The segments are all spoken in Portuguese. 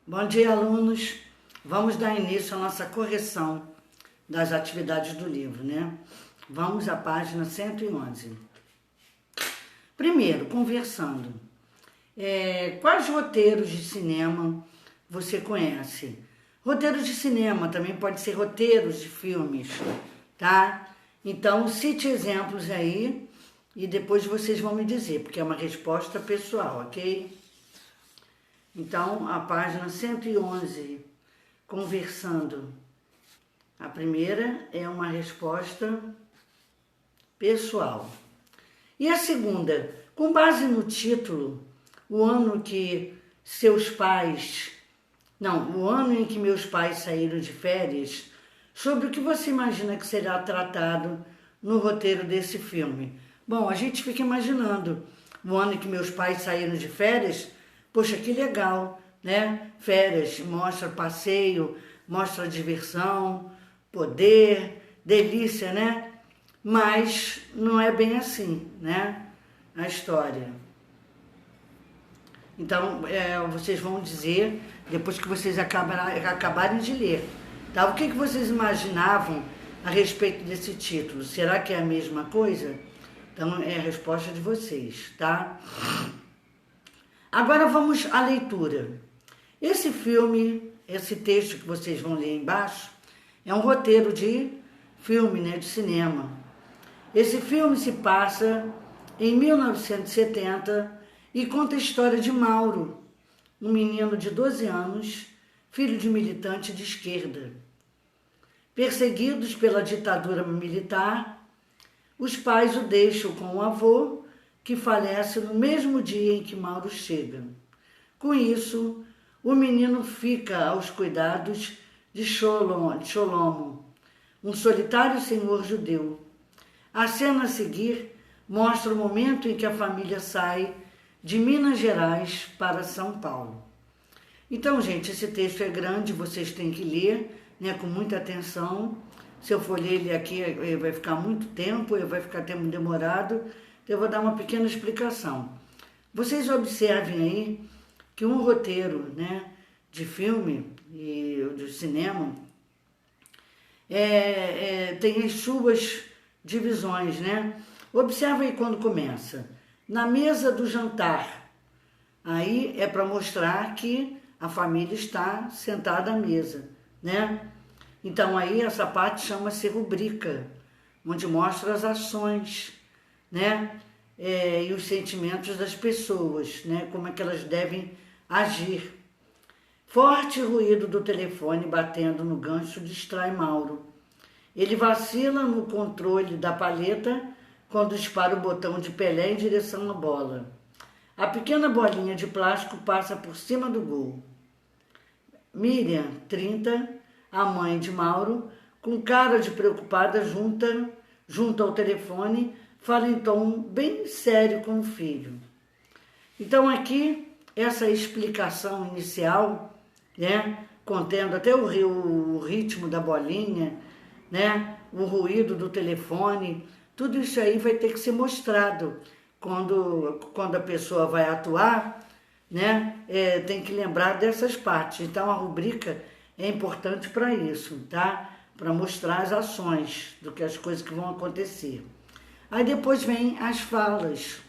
Bom dia, alunos. Vamos dar início à nossa correção das atividades do livro, né? Vamos à página 111. Primeiro, conversando. Quais roteiros de cinema você conhece? Roteiros de cinema também pode ser roteiros de filmes, tá? Então, cite exemplos aí e depois vocês vão me dizer, porque é uma resposta pessoal, ok? Então, a página 111, conversando. A primeira é uma resposta pessoal. E a segunda, com base no título, o ano em que meus pais saíram de férias, sobre o que você imagina que será tratado no roteiro desse filme? Bom, a gente fica imaginando o ano em que meus pais saíram de férias. Poxa, que legal, né? Férias, mostra passeio, mostra diversão, poder, delícia, né? Mas não é bem assim, né? A história. Então, vocês vão dizer, depois que vocês acabarem de ler, tá? O que vocês imaginavam a respeito desse título? Será que é a mesma coisa? Então, é a resposta de vocês, tá? Agora vamos à leitura. Esse filme, esse texto que vocês vão ler embaixo, é um roteiro de filme, né, de cinema. Esse filme se passa em 1970 e conta a história de Mauro, um menino de 12 anos, filho de militante de esquerda. Perseguidos pela ditadura militar, os pais o deixam com o avô, que falece no mesmo dia em que Mauro chega. Com isso, o menino fica aos cuidados de Sholomo, um solitário senhor judeu. A cena a seguir mostra o momento em que a família sai de Minas Gerais para São Paulo. Então, gente, esse texto é grande, vocês têm que ler, né, com muita atenção. Se eu for ler ele aqui, vai ficar muito tempo, vai ficar tempo demorado. Então, eu vou dar uma pequena explicação. Vocês observem aí que um roteiro, né, de filme e de cinema tem as suas divisões, né? Observa aí quando começa. Na mesa do jantar. Aí é para mostrar que a família está sentada à mesa, né? Então aí essa parte chama-se rubrica, onde mostra as ações, né? E os sentimentos das pessoas, né? Como é que elas devem agir. Forte ruído do telefone batendo no gancho distrai Mauro. Ele vacila no controle da palheta quando dispara o botão de Pelé em direção à bola. A pequena bolinha de plástico passa por cima do gol. Miriam, 30, a mãe de Mauro, com cara de preocupada, junto ao telefone, fala em tom bem sério com o filho. Então aqui, essa explicação inicial, né, contendo até o ritmo da bolinha, né, o ruído do telefone, tudo isso aí vai ter que ser mostrado quando a pessoa vai atuar, né, tem que lembrar dessas partes. Então a rubrica é importante para isso, tá? Para mostrar as ações, as coisas que vão acontecer. Aí depois vem as falas,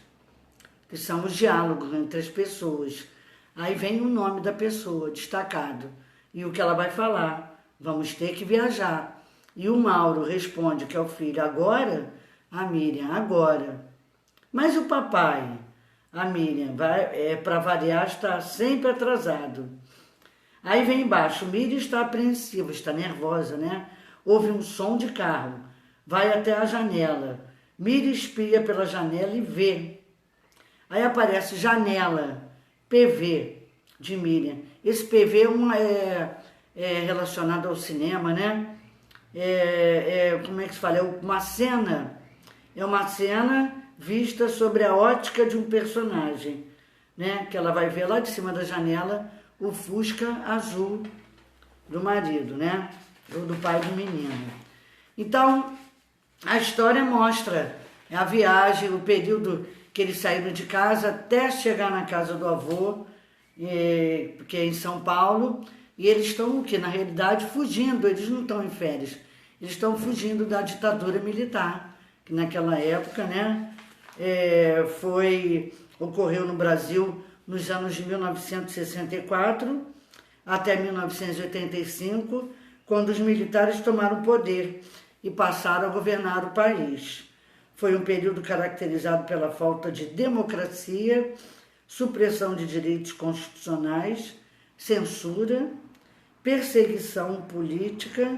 que são os diálogos entre as pessoas. Aí vem o nome da pessoa destacado e o que ela vai falar. Vamos ter que viajar. E o Mauro responde que é o filho agora, a Miriam agora. Mas o papai, a Miriam, para variar, está sempre atrasado. Aí vem embaixo, Miriam está apreensiva, está nervosa, né? Ouve um som de carro, vai até a janela. Miriam espia pela janela e vê. Aí aparece janela, PV de Miriam. Esse PV é relacionado ao cinema, né? Como é que se fala? É uma cena vista sobre a ótica de um personagem, né? Que ela vai ver lá de cima da janela o Fusca azul do marido, né? Ou do pai do menino. Então, a história mostra a viagem, o período que eles saíram de casa até chegar na casa do avô, que é em São Paulo, e eles estão, que na realidade, fugindo, eles não estão em férias, eles estão fugindo da ditadura militar, que naquela época, né, ocorreu no Brasil nos anos de 1964 até 1985, quando os militares tomaram o poder e passaram a governar o país. Foi um período caracterizado pela falta de democracia, supressão de direitos constitucionais, censura, perseguição política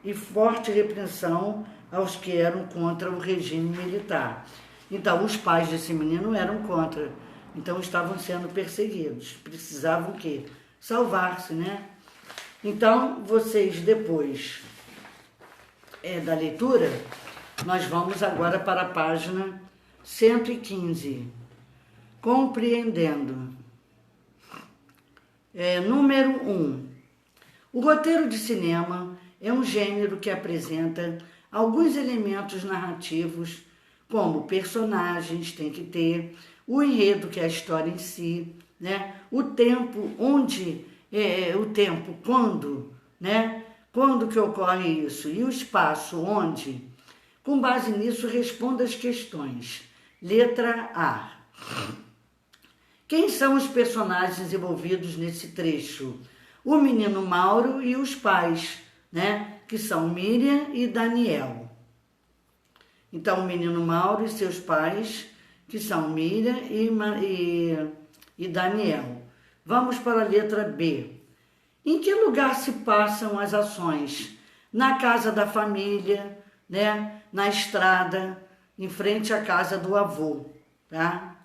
e forte repressão aos que eram contra o regime militar. Então, os pais desse menino eram contra, então estavam sendo perseguidos. Precisavam o quê? Salvar-se, né? Então, vocês, depois da leitura, nós vamos agora para a página 115. Compreendendo. Número 1. O roteiro de cinema é um gênero que apresenta alguns elementos narrativos, como personagens, tem que ter, o enredo, que é a história em si, né? O tempo, quando, né? Quando que ocorre isso? E o espaço, onde? Com base nisso, responda as questões. Letra A. Quem são os personagens envolvidos nesse trecho? O menino Mauro e os pais, né? Que são Miriam e Daniel. Então, o menino Mauro e seus pais, que são Miriam e Daniel. Vamos para a letra B. Em que lugar se passam as ações? Na casa da família, né? Na estrada, em frente à casa do avô, tá?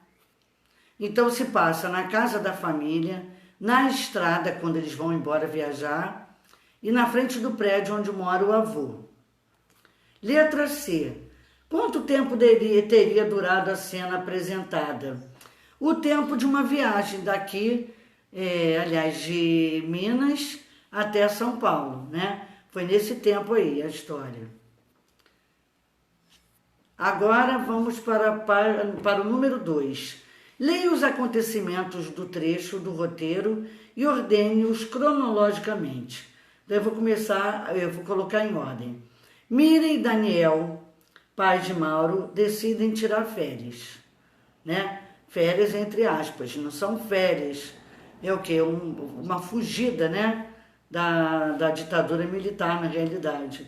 Então, se passa na casa da família, na estrada, quando eles vão embora viajar, e na frente do prédio onde mora o avô. Letra C. Quanto tempo teria durado a cena apresentada? O tempo de uma viagem daqui, de Minas até São Paulo, né? Foi nesse tempo aí a história. Agora vamos para o número 2. Leia os acontecimentos do trecho do roteiro e ordene-os cronologicamente. Então, eu vou colocar em ordem. Miriam e Daniel, pais de Mauro, decidem tirar férias, né? Férias entre aspas, não são férias. É o quê? Uma fugida, né? Da ditadura militar, na realidade.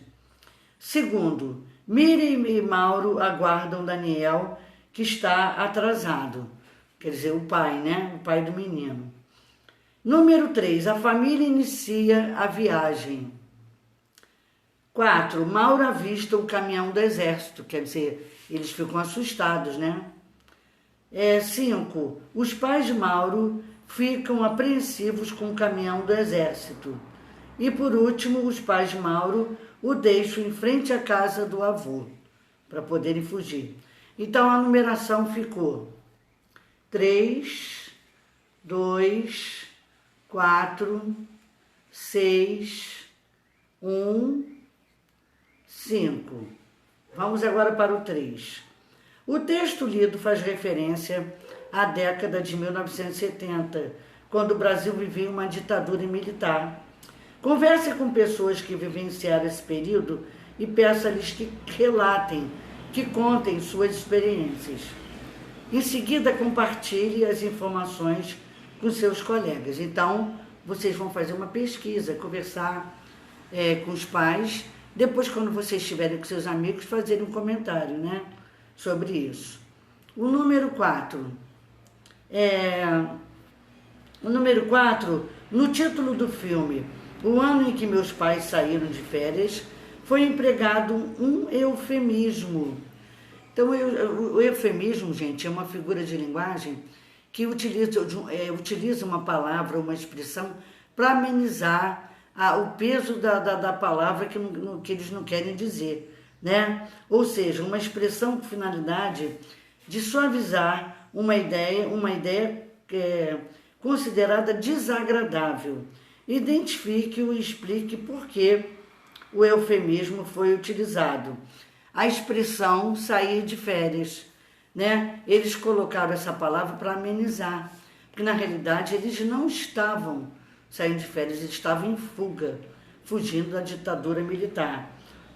Segundo, Miriam e Mauro aguardam Daniel, que está atrasado. Quer dizer, o pai, né? O pai do menino. Número 3, a família inicia a viagem. 4, Mauro avista o caminhão do exército. Quer dizer, eles ficam assustados, né? 5, os pais de Mauro ficam apreensivos com o caminhão do exército. E por último, os pais de Mauro o deixam em frente à casa do avô, para poderem fugir. Então, a numeração ficou 3, 2, 4, 6, 1, 5. Vamos agora para o 3. O texto lido faz referência à década de 1970, quando o Brasil vivia uma ditadura militar. Converse com pessoas que vivenciaram esse período e peça-lhes que relatem, que contem suas experiências. Em seguida, compartilhe as informações com seus colegas. Então, vocês vão fazer uma pesquisa, conversar com os pais. Depois, quando vocês estiverem com seus amigos, fazerem um comentário, né, sobre isso. O número 4. No título do filme, O Ano em que Meus Pais Saíram de Férias, foi empregado um eufemismo. Então, o eufemismo, gente, é uma figura de linguagem que utiliza uma palavra, uma expressão, para amenizar o peso da palavra que eles não querem dizer, né? Ou seja, uma expressão com finalidade de suavizar uma ideia que é considerada desagradável. Identifique-o e explique por que o eufemismo foi utilizado. A expressão sair de férias, né? Eles colocaram essa palavra para amenizar, porque na realidade eles não estavam saindo de férias, eles estavam em fuga, fugindo da ditadura militar.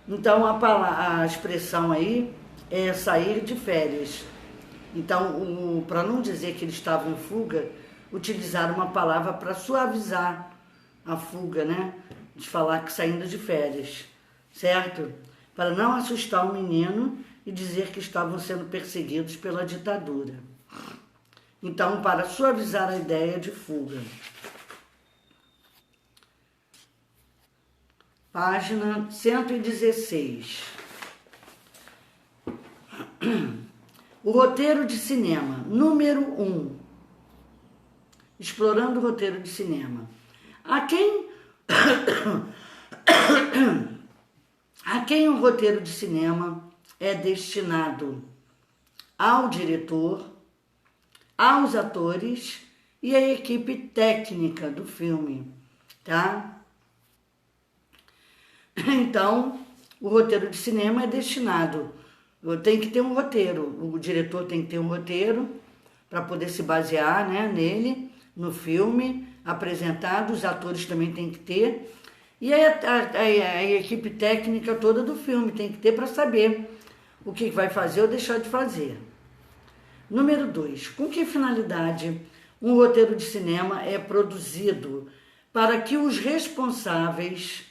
Então a expressão aí é sair de férias. Então, para não dizer que eles estavam em fuga, utilizaram uma palavra para suavizar a fuga, né? De falar que saindo de férias, certo? Para não assustar o menino e dizer que estavam sendo perseguidos pela ditadura. Então, para suavizar a ideia de fuga. Página 116. O roteiro de cinema, número 1. Explorando o roteiro de cinema. A quem o roteiro de cinema é destinado? Ao diretor, aos atores e à equipe técnica do filme, tá? Então, o roteiro de cinema é destinado, tem que ter um roteiro, o diretor tem que ter um roteiro para poder se basear, né, nele, no filme apresentado, os atores também tem que ter, e a equipe técnica toda do filme tem que ter para saber o que vai fazer ou deixar de fazer. Número 2. Com que finalidade um roteiro de cinema é produzido? Para que os responsáveis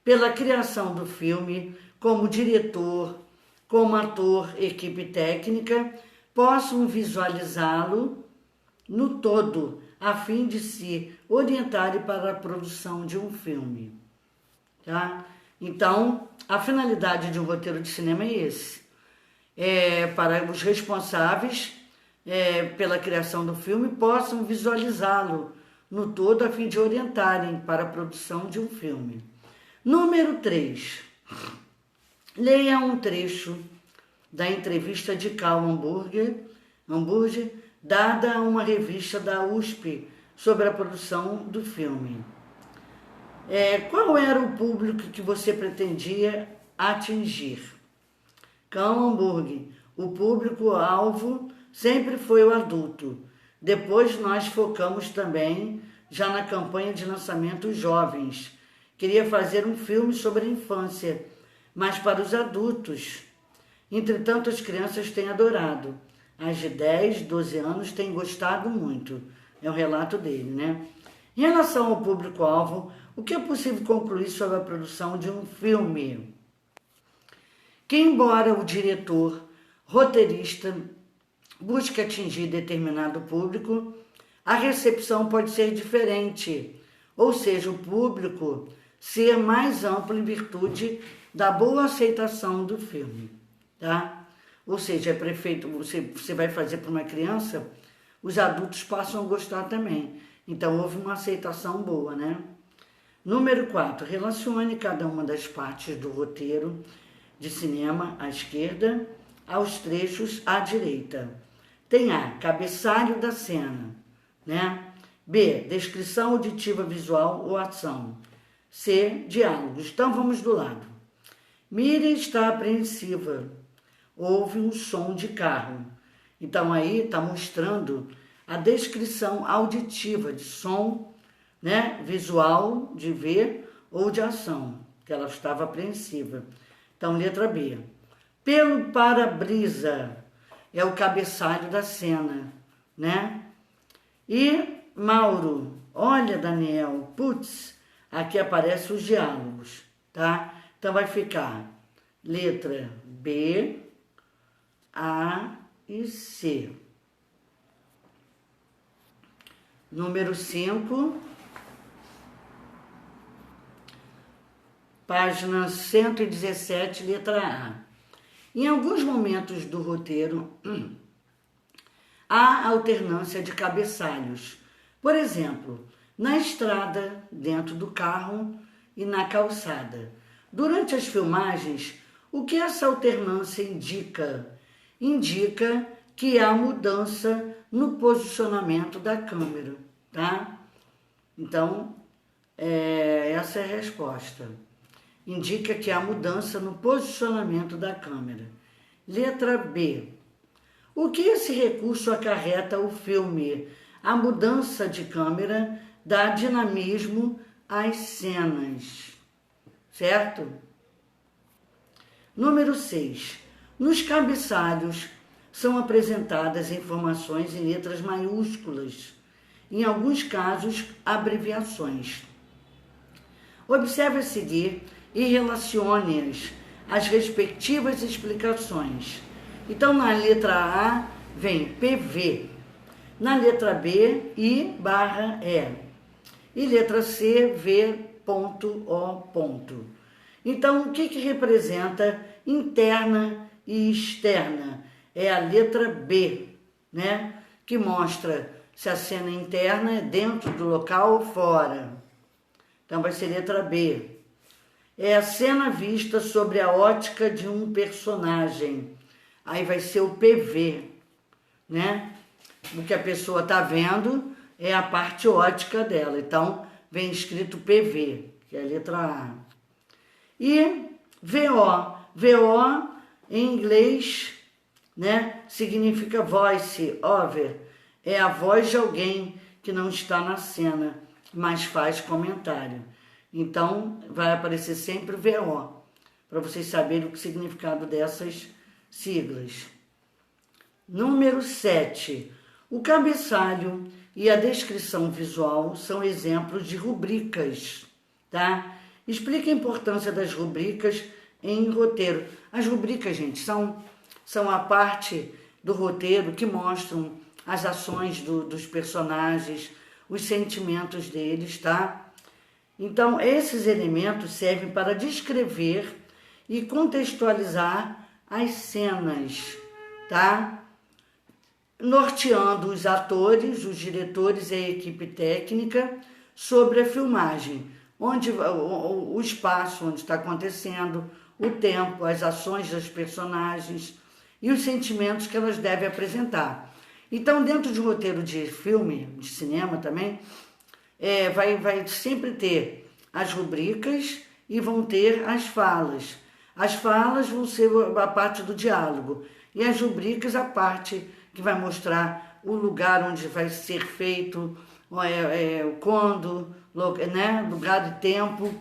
pela criação do filme, como diretor, como ator, equipe técnica, possam visualizá-lo no todo, a fim de se orientarem para a produção de um filme. Tá? Então, a finalidade de um roteiro de cinema é esse. Para os responsáveis pela criação do filme possam visualizá-lo no todo a fim de orientarem para a produção de um filme. Número 3. Leia um trecho da entrevista de Karl Hamburger, dada a uma revista da USP sobre a produção do filme. Qual era o público que você pretendia atingir? Karl Hamburger, o público-alvo sempre foi o adulto. Depois nós focamos também, já na campanha de lançamento, os jovens. Queria fazer um filme sobre a infância, mas para os adultos. Entretanto, as crianças têm adorado. As de 10, 12 anos têm gostado muito. É o relato dele, né? Em relação ao público-alvo, o que é possível concluir sobre a produção de um filme? Que, embora o diretor, roteirista, busque atingir determinado público, a recepção pode ser diferente, ou seja, o público ser mais amplo em virtude da boa aceitação do filme, tá? Ou seja, você vai fazer para uma criança, os adultos passam a gostar também. Então, houve uma aceitação boa, né? Número 4. Relacione cada uma das partes do roteiro de cinema à esquerda aos trechos à direita. Tem A, cabeçalho da cena, né? B, descrição auditiva, visual ou ação. C, diálogos. Então, vamos do lado. Miriam está apreensiva. Houve um som de carro. Então, aí está mostrando a descrição auditiva de som, né? Visual, de ver, ou de ação, que ela estava apreensiva. Então, letra B. Pelo para-brisa é o cabeçalho da cena, né? E Mauro, olha, Daniel, putz, aqui aparecem os diálogos, tá? Então, vai ficar letra B, A e C. Número 5, página 117, letra A. Em alguns momentos do roteiro, há alternância de cabeçalhos. Por exemplo, na estrada, dentro do carro e na calçada. Durante as filmagens, o que essa alternância indica? Indica que há mudança no posicionamento da câmera, tá? Então, essa é a resposta. Indica que há mudança no posicionamento da câmera. Letra B. O que esse recurso acarreta ao filme? a mudança de câmera dá dinamismo às cenas, certo? Número 6. Nos cabeçalhos são apresentadas informações em letras maiúsculas, em alguns casos, abreviações. Observe a seguir e relacione-as às respectivas explicações. Então, na letra A vem PV, na letra B, I/E, e letra C, V.O. Então, o que representa interna e externa? É a letra B, né? Que mostra se a cena interna é dentro do local ou fora. Então, vai ser letra B. É a cena vista sobre a ótica de um personagem. Aí vai ser o PV, né? O que a pessoa está vendo é a parte ótica dela. Então, vem escrito PV, que é a letra A. E VO. VO, em inglês, né, significa voice over. É a voz de alguém que não está na cena, mas faz comentário. Então, vai aparecer sempre VO, para vocês saberem o significado dessas siglas. Número 7. O cabeçalho e a descrição visual são exemplos de rubricas, tá? Explica a importância das rubricas em roteiro. As rubricas, gente, são a parte do roteiro que mostram as ações dos personagens, os sentimentos deles, tá? Então, esses elementos servem para descrever e contextualizar as cenas, tá? Norteando os atores, os diretores e a equipe técnica sobre a filmagem, onde o espaço onde está acontecendo, o tempo, as ações dos personagens e os sentimentos que elas devem apresentar. Então, dentro de um roteiro de filme, de cinema também, vai sempre ter as rubricas e vão ter as falas. As falas vão ser a parte do diálogo e as rubricas a parte que vai mostrar o lugar onde vai ser feito, quando, né, lugar e tempo,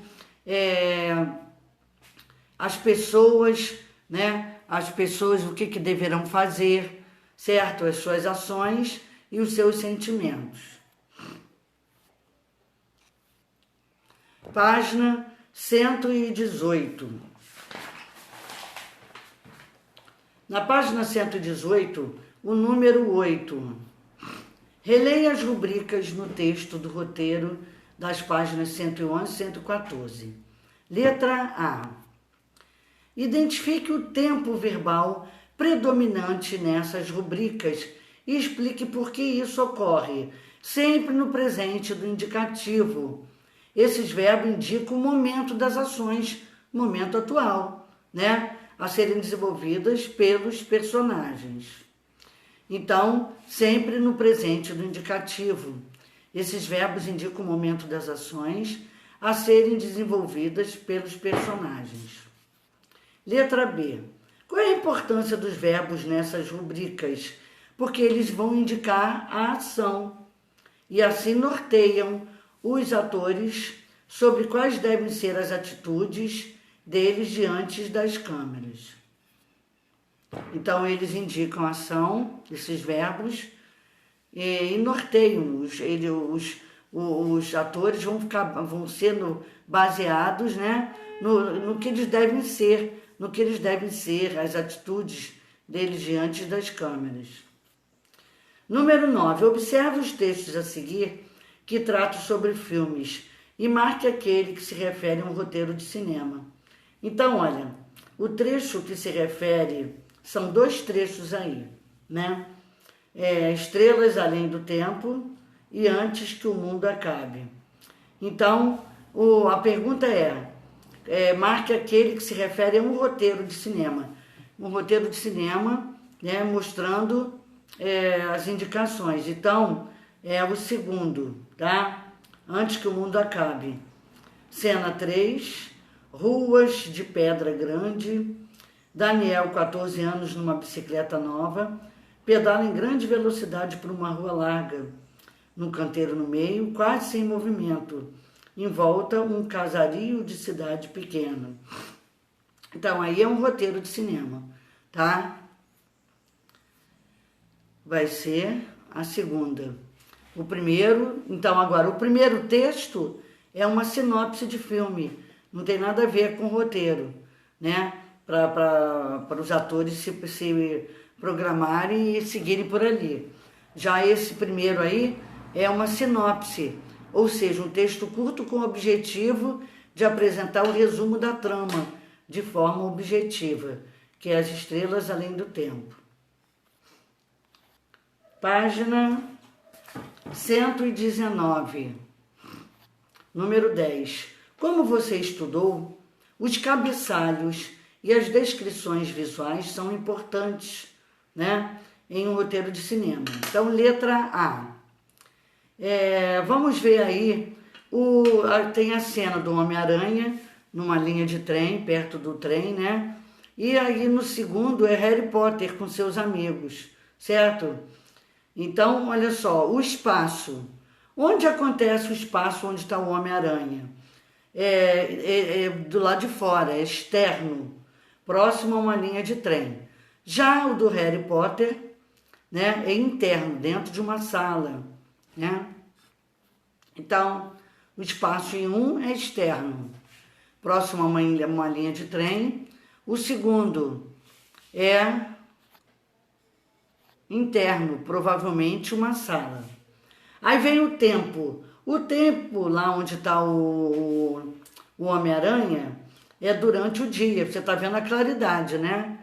as pessoas, né, as pessoas, o que deverão fazer, certo? As suas ações e os seus sentimentos. Página 118. Na página 118, o número 8. Releia as rubricas no texto do roteiro das páginas 111 e 114. Letra A. Identifique o tempo verbal predominante nessas rubricas e explique por que isso ocorre, sempre no presente do indicativo. Esses verbos indicam o momento das ações, momento atual, né, a serem desenvolvidas pelos personagens. Então, sempre no presente do indicativo. Esses verbos indicam o momento das ações a serem desenvolvidas pelos personagens. Letra B. Qual é a importância dos verbos nessas rubricas? Porque eles vão indicar a ação e assim norteiam os atores sobre quais devem ser as atitudes deles diante das câmeras. Então, eles indicam a ação, esses verbos, e norteiam-os. Os atores vão sendo baseados, né, no que eles devem ser, as atitudes deles diante das câmeras. Número 9. Observe os textos a seguir que tratam sobre filmes e marque aquele que se refere a um roteiro de cinema. Então, olha, o trecho que se refere, são dois trechos aí, né? Estrelas Além do Tempo e Antes que o Mundo Acabe. Então, a pergunta marque aquele que se refere a um roteiro de cinema. Um roteiro de cinema, né, mostrando as indicações. Então, o segundo, tá? Antes que o Mundo Acabe. Cena 3, Ruas de Pedra Grande. Daniel, 14 anos, numa bicicleta nova, pedala em grande velocidade por uma rua larga. num canteiro no meio, quase sem movimento. Em volta, um casario de cidade pequena. Então, aí é um roteiro de cinema, tá? Vai ser a segunda. Então agora, o primeiro texto é uma sinopse de filme, não tem nada a ver com roteiro, né? Para os atores se programarem e seguirem por ali. Já esse primeiro aí é uma sinopse, ou seja, um texto curto com o objetivo de apresentar o resumo da trama de forma objetiva, que é As Estrelas Além do Tempo. Página 119, número 10. Como você estudou, os cabeçalhos e as descrições visuais são importantes, né, em um roteiro de cinema. Então, letra A. Vamos ver aí, tem a cena do Homem-Aranha numa linha de trem, perto do trem, né? E aí no segundo é Harry Potter com seus amigos, certo? Então, olha só, o espaço. Onde acontece o espaço onde está o Homem-Aranha? Do lado de fora, é externo, próximo a uma linha de trem. Já o do Harry Potter, né, é interno, dentro de uma sala, né? Então, o espaço em um é externo, próximo a uma linha de trem. O segundo é interno, provavelmente uma sala. Aí vem o tempo. O tempo lá onde está o Homem-Aranha é durante o dia. Você está vendo a claridade, né?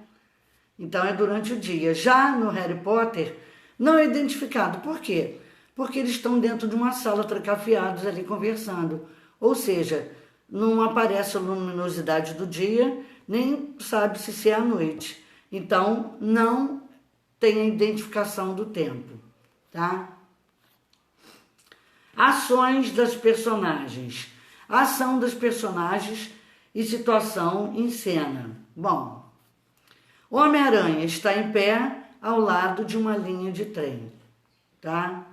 Então é durante o dia. Já no Harry Potter não é identificado. Por quê? Porque eles estão dentro de uma sala trancafiados ali conversando. Ou seja, não aparece a luminosidade do dia, nem sabe-se se é à noite. Então não tem a identificação do tempo, tá? Ações das personagens. Ação das personagens e situação em cena. Bom, o Homem-Aranha está em pé ao lado de uma linha de trem, tá?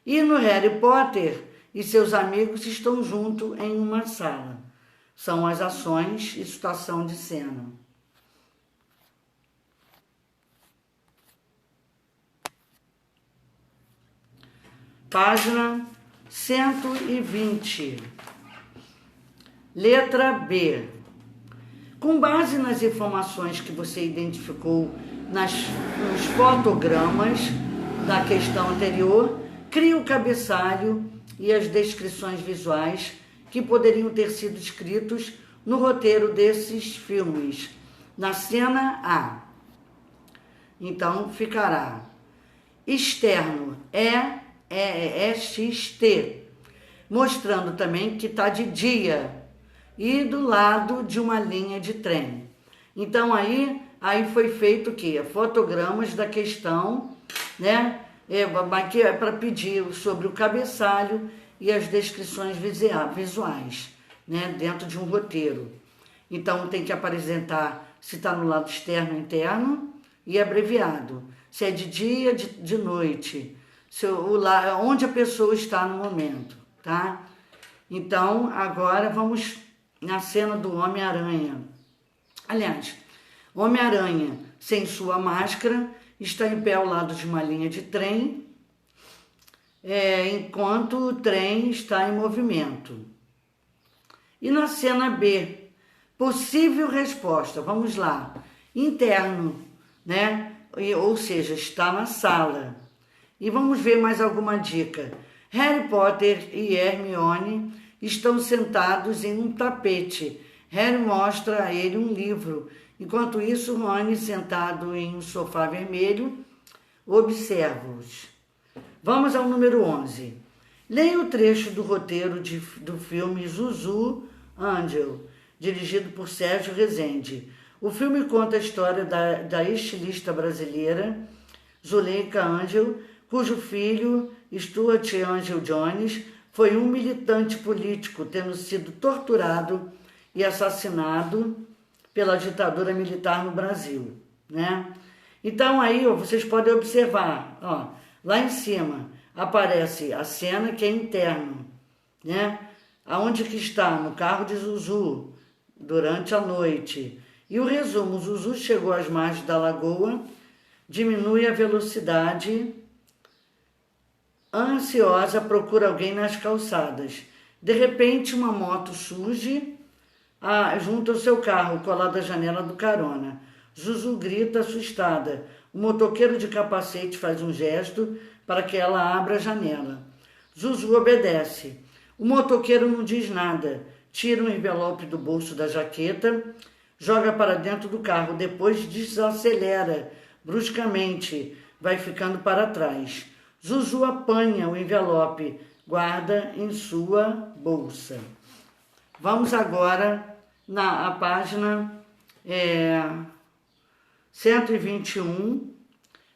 E no Harry Potter e seus amigos estão juntos em uma sala. São as ações e situação de cena. Página 120. Letra B. Com base nas informações que você identificou nos fotogramas da questão anterior, crie o cabeçalho e as descrições visuais que poderiam ter sido escritos no roteiro desses filmes, na cena A. Então, ficará externo XT, mostrando também que está de dia e do lado de uma linha de trem. Então, aí foi feito o quê? Fotogramas da questão, né? Para pedir sobre o cabeçalho e as descrições visuais, né? Dentro de um roteiro. Então, tem que apresentar se está no lado externo ou interno e abreviado. Se é de dia, de noite. Onde a pessoa está no momento, tá? Então, agora vamos na cena do Homem-Aranha. Aliás, Homem-Aranha, sem sua máscara, está em pé ao lado de uma linha de trem, enquanto o trem está em movimento. E na cena B, possível resposta, vamos lá, interno, né? Ou seja, está na sala. E vamos ver mais alguma dica. Harry Potter e Hermione estão sentados em um tapete. Harry mostra a ele um livro. Enquanto isso, Rony, sentado em um sofá vermelho, observa-os. Vamos ao número 11. Leia o trecho do roteiro do filme Zuzu Angel, dirigido por Sérgio Rezende. O filme conta a história da estilista brasileira Zuleika Angel, cujo filho, Stuart Angel Jones, foi um militante político, tendo sido torturado e assassinado pela ditadura militar no Brasil, né? Então aí, vocês podem observar, lá em cima, aparece a cena que é interno, né? Aonde que está? No carro de Zuzu, durante a noite. E o resumo, Zuzu chegou às margens da lagoa, diminui a velocidade, ansiosa, procura alguém nas calçadas. De repente, uma moto surge junto ao seu carro, colado à janela do carona. Zuzu grita assustada. O motoqueiro de capacete faz um gesto para que ela abra a janela. Zuzu obedece. O motoqueiro não diz nada. Tira um envelope do bolso da jaqueta, joga para dentro do carro, depois desacelera bruscamente, vai ficando para trás. Zuzu apanha o envelope, guarda em sua bolsa. Vamos agora na página 121,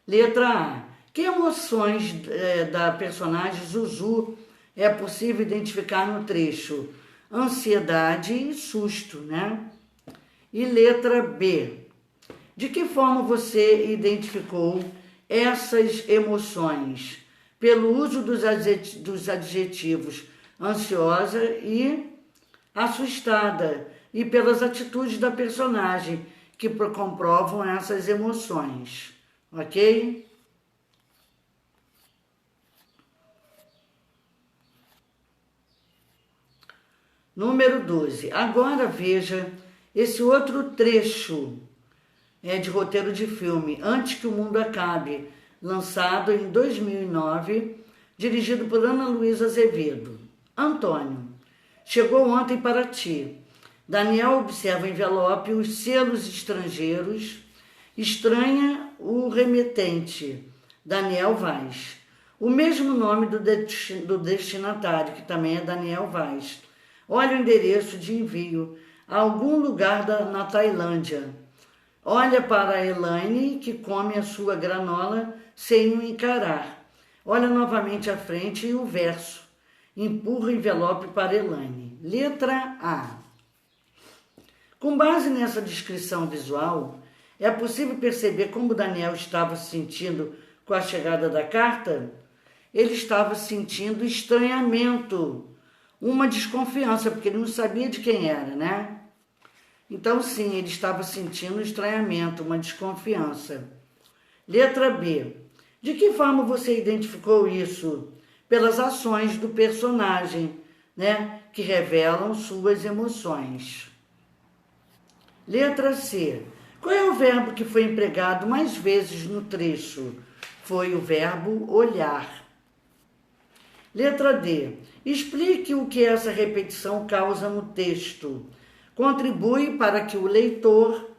letra A. Que emoções da personagem Zuzu é possível identificar no trecho? Ansiedade e susto, né? E letra B. De que forma você identificou essas emoções? Pelo uso dos adjetivos ansiosa e assustada e pelas atitudes da personagem que comprovam essas emoções, ok? Número 12. Agora veja esse outro trecho de roteiro de filme, Antes que o Mundo Acabe, lançado em 2009, dirigido por Ana Luísa Azevedo. Antônio, chegou ontem para ti. Daniel observa o envelope, os selos estrangeiros, estranha o remetente, Daniel Vaz. O mesmo nome do destinatário, que também é Daniel Vaz. Olha o endereço de envio, a algum lugar na Tailândia. Olha para a Elaine, que come a sua granola sem o encarar. Olha novamente à frente e o verso. Empurra o envelope para Elaine. Letra A. Com base nessa descrição visual, é possível perceber como Daniel estava se sentindo com a chegada da carta? Ele estava sentindo estranhamento, uma desconfiança, porque ele não sabia de quem era, né? Então, sim, ele estava sentindo estranhamento, uma desconfiança. Letra B. De que forma você identificou isso? Pelas ações do personagem, né? Que revelam suas emoções. Letra C. Qual é o verbo que foi empregado mais vezes no trecho? Foi o verbo olhar. Letra D. Explique o que essa repetição causa no texto. Contribui para que o leitor,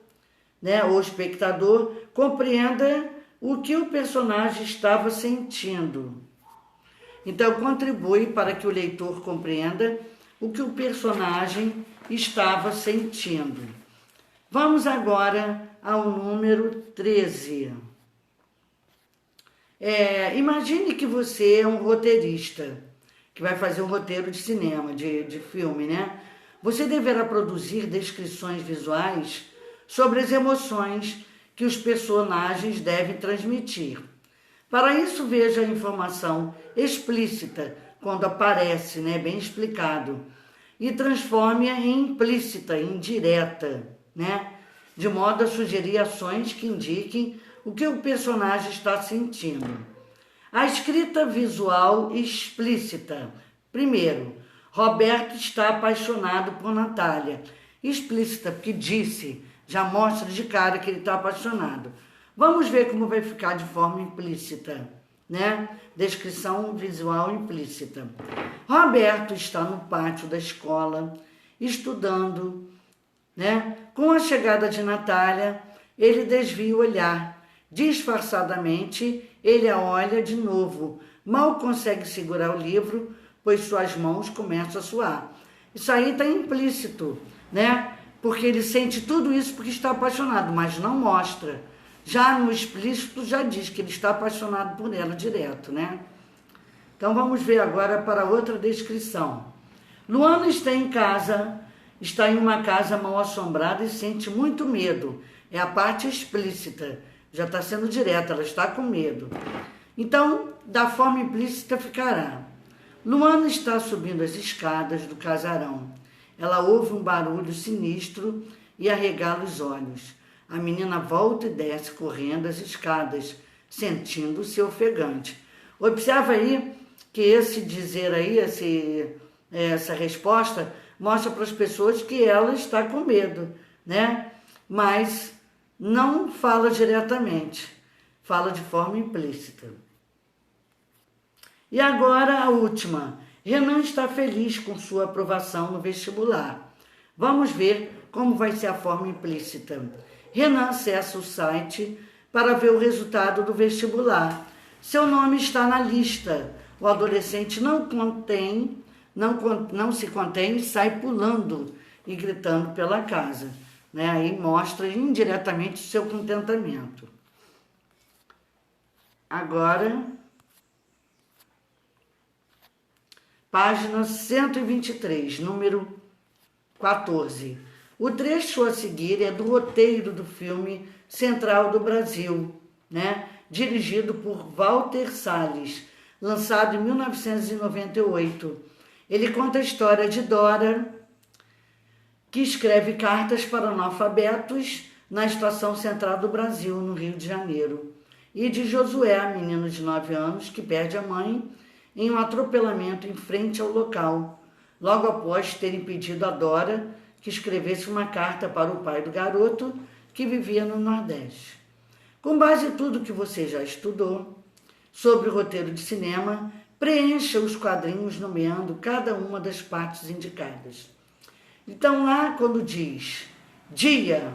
né, ou espectador, compreenda o que o personagem estava sentindo. Então, contribui para que o leitor compreenda o que o personagem estava sentindo. Vamos agora ao número 13. Imagine que você é um roteirista, que vai fazer um roteiro de cinema, de filme, né? Você deverá produzir descrições visuais sobre as emoções que os personagens devem transmitir. Para isso, veja a informação explícita, quando aparece, né, bem explicado, e transforme-a em implícita, indireta, né, de modo a sugerir ações que indiquem o que o personagem está sentindo. A escrita visual explícita. Primeiro, Roberto está apaixonado por Natália. Explícita, porque disse, já mostra de cara que ele está apaixonado. Vamos ver como vai ficar de forma implícita, né? Descrição visual implícita. Roberto está no pátio da escola, estudando, né? Com a chegada de Natália, ele desvia o olhar. Disfarçadamente, ele a olha de novo. Mal consegue segurar o livro, pois suas mãos começam a suar. Isso aí está implícito, né? Porque ele sente tudo isso porque está apaixonado, mas não mostra. Já no explícito já diz que ele está apaixonado por ela direto, né? Então vamos ver agora para outra descrição. Luana está em uma casa mal assombrada e sente muito medo. É a parte explícita, já está sendo direta, ela está com medo. Então, da forma implícita ficará: Luana está subindo as escadas do casarão. Ela ouve um barulho sinistro e arregala os olhos. A menina volta e desce correndo as escadas, sentindo-se ofegante. Observa aí que esse dizer aí, essa resposta, mostra para as pessoas que ela está com medo, né? Mas não fala diretamente, fala de forma implícita. E agora a última. Renan está feliz com sua aprovação no vestibular. Vamos ver como vai ser a forma implícita. Renan acessa o site para ver o resultado do vestibular. Seu nome está na lista. O adolescente não se contém e sai pulando e gritando pela casa, né? Aí mostra indiretamente o seu contentamento. Agora, página 123, número 14. O trecho a seguir é do roteiro do filme Central do Brasil, né? Dirigido por Walter Salles, lançado em 1998. Ele conta a história de Dora, que escreve cartas para analfabetos na Estação Central do Brasil, no Rio de Janeiro, e de Josué, menino de 9 anos, que perde a mãe em um atropelamento em frente ao local, logo após terem pedido a Dora que escrevesse uma carta para o pai do garoto, que vivia no Nordeste. Com base em tudo que você já estudou sobre o roteiro de cinema, preencha os quadrinhos nomeando cada uma das partes indicadas. Então lá quando diz dia,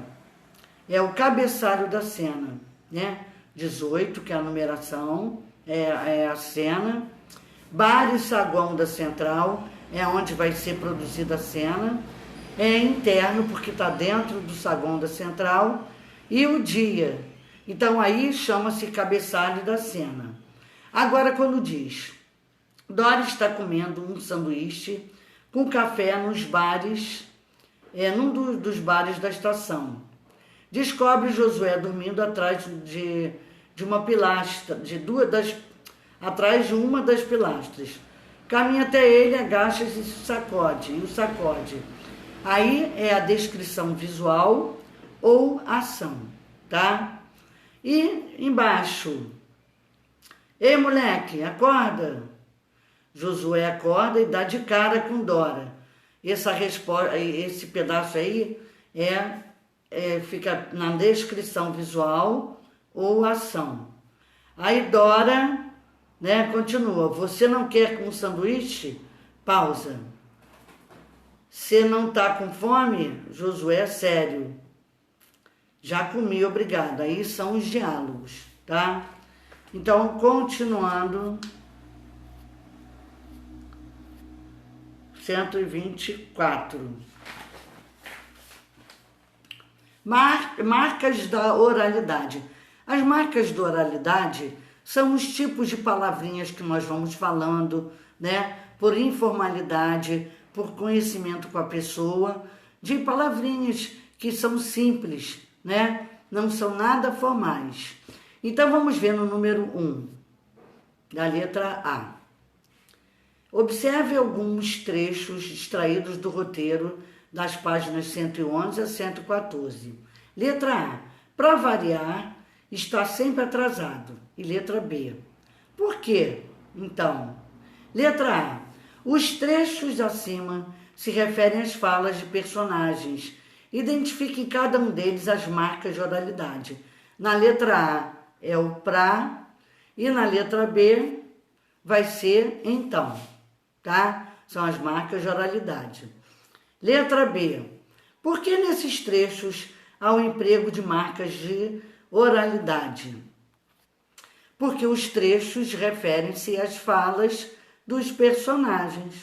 é o cabeçalho da cena, né? 18, que é a numeração, é a cena. Bar e saguão da central, é onde vai ser produzida a cena. É interno, porque está dentro do saguão da central. E o dia, então aí chama-se cabeçalho da cena. Agora quando diz, Dora está comendo um sanduíche com café nos bares, num dos bares da estação. Descobre Josué dormindo atrás de uma pilastra, atrás de uma das pilastras. Caminha até ele, agacha-se e o sacode. Aí é a descrição visual ou ação, tá? E embaixo, ei moleque, acorda. Josué acorda e dá de cara com Dora. Esse pedaço aí fica na descrição visual ou ação. Aí Dora, né, continua. Você não quer um sanduíche? Pausa. Você não tá com fome? Josué, sério. Já comi, obrigado. Aí são os diálogos, tá? Então, continuando. 124. Marcas da oralidade. As marcas da oralidade são os tipos de palavrinhas que nós vamos falando, né? Por informalidade, por conhecimento com a pessoa, de palavrinhas que são simples, né? Não são nada formais. Então vamos ver no número 1, da letra A. Observe alguns trechos extraídos do roteiro das páginas 111 a 114. Letra A. Para variar, está sempre atrasado. E letra B. Por quê, então? Letra A. Os trechos acima se referem às falas de personagens. Identifique em cada um deles as marcas de oralidade. Na letra A é o pra e na letra B vai ser então, tá? São as marcas de oralidade. Letra B. Por que nesses trechos há o emprego de marcas de oralidade? Porque os trechos referem-se às falas dos personagens.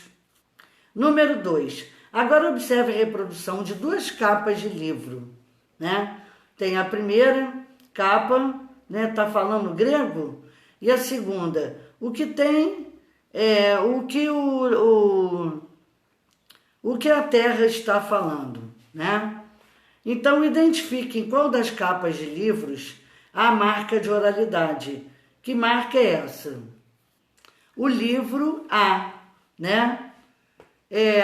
Número 2. Agora observe a reprodução de duas capas de livro, né? Tem a primeira capa, né? Tá falando grego, e a segunda, o que tem o que a Terra está falando, né? Então identifique em qual das capas de livros há a marca de oralidade Que marca é essa? O livro A, né?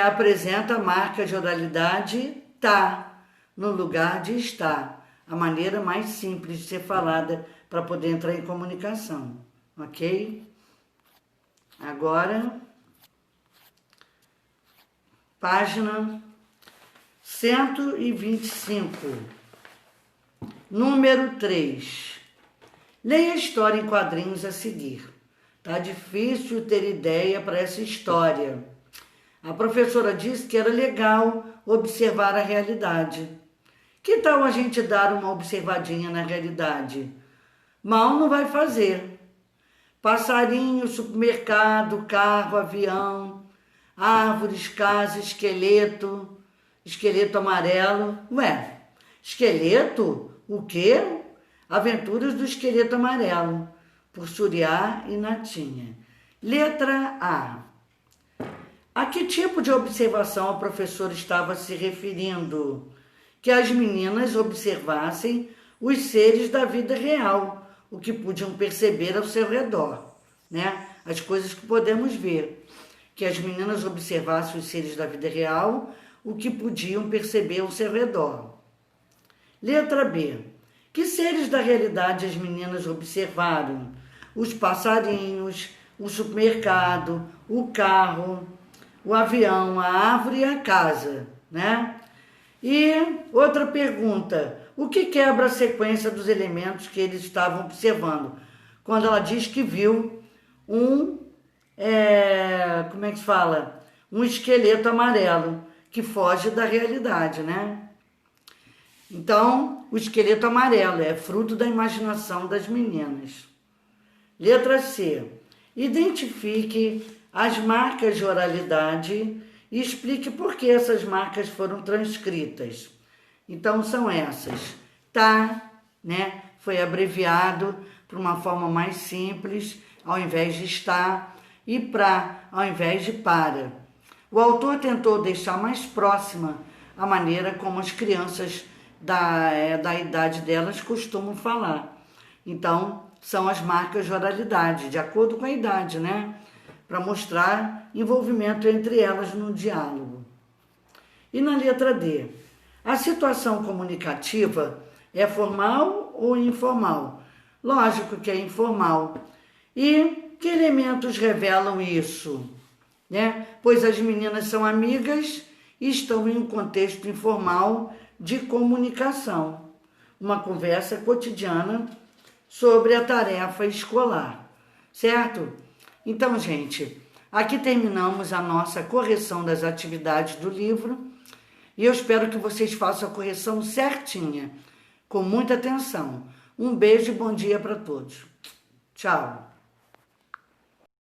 Apresenta a marca de oralidade tá, no lugar de está. A maneira mais simples de ser falada para poder entrar em comunicação, ok? Agora, página 125, número 3. Leia a história em quadrinhos a seguir. Tá difícil ter ideia para essa história. A professora disse que era legal observar a realidade. Que tal a gente dar uma observadinha na realidade? Mal não vai fazer. Passarinho, supermercado, carro, avião, árvores, casa, esqueleto amarelo. Ué, esqueleto? O quê? Aventuras do Esqueleto Amarelo, por Suriá e Natinha. Letra A. A que tipo de observação a professora estava se referindo? Que as meninas observassem os seres da vida real, o que podiam perceber ao seu redor, né? As coisas que podemos ver. Que as meninas observassem os seres da vida real, o que podiam perceber ao seu redor. Letra B. Que seres da realidade as meninas observaram? Os passarinhos, o supermercado, o carro, o avião, a árvore e a casa, né? E outra pergunta, o que quebra a sequência dos elementos que eles estavam observando? Quando ela diz que viu um esqueleto amarelo, que foge da realidade, né? Então, o esqueleto amarelo é fruto da imaginação das meninas. Letra C. Identifique as marcas de oralidade e explique por que essas marcas foram transcritas. Então, são essas. Tá, né? Foi abreviado para uma forma mais simples, ao invés de está, e pra, ao invés de para. O autor tentou deixar mais próxima a maneira como as crianças da idade delas costumam falar. Então, são as marcas de oralidade, de acordo com a idade, né? Para mostrar envolvimento entre elas no diálogo. E na letra D, a situação comunicativa é formal ou informal? Lógico que é informal. E que elementos revelam isso? Né? Pois as meninas são amigas e estão em um contexto informal de comunicação. Uma conversa cotidiana sobre a tarefa escolar, certo? Então, gente, aqui terminamos a nossa correção das atividades do livro e eu espero que vocês façam a correção certinha, com muita atenção. Um beijo e bom dia para todos. Tchau.